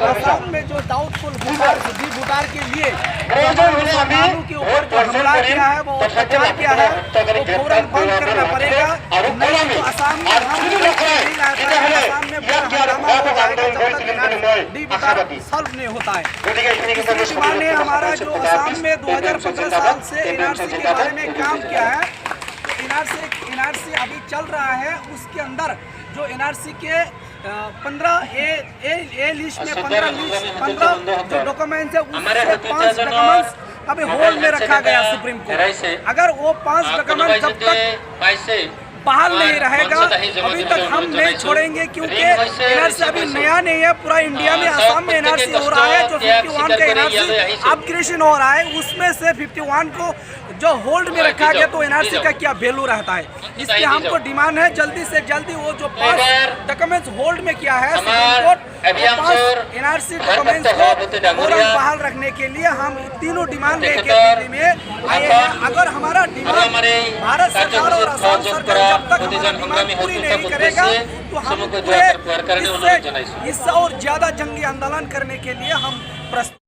असम में जो doubtful voter के लिए कानून के ऊपर जो हमला किया है, वो अत्याचार किया है, वो फौरन बंद करना पड़ेगा। नहीं तो असम में असम में हंगामा हो जाएगा जब तक सॉल्व नहीं होता है। डिमांड ने हमारा जो असम में 2015 साल से एनआरसी के बारे में काम किया है, एनआरसी अभी चल रहा है, उसके अंदर जो एनआरसी के 15 ए लिस्ट में 15 जो डॉक्यूमेंट्स है, उससे 5 डॉक्यूमेंट्स अभी होल्ड में रखा गया सुप्रीम कोर्ट। अगर वो 5 डॉक्यूमेंट जब तक बहाल नहीं रहेगा, अभी तक हम नहीं छोड़ेंगे, क्योंकि एनआरसी अभी नया नहीं है। पूरा इंडिया में असम में एनआरसी हो रहा है, जो 51 का एनआरसी अपग्रेडेशन हो रहा है, उसमें से 51 को जो होल्ड में रखा गया, तो एनआरसी का क्या वैल्यू रहता है। इसलिए हमको डिमांड है जल्दी से जल्दी वो जो 5 डॉक्यूमेंट्स होल्ड में किया है सुप्रीम कोर्ट, 5 एनआरसी डॉक्यूमेंट्स को फौरन बहाल रखने के लिए हम तीनों डिमांड लेके दिल्ली में आए हैं। अगर हमारा डिमांड भारत सरकार और असम सरकार जब तक हमारा डिमांड पूरी नहीं करेगा, तो हम इससे और ज्यादा जंगी आंदोलन करने के लिए हम प्रस्तुत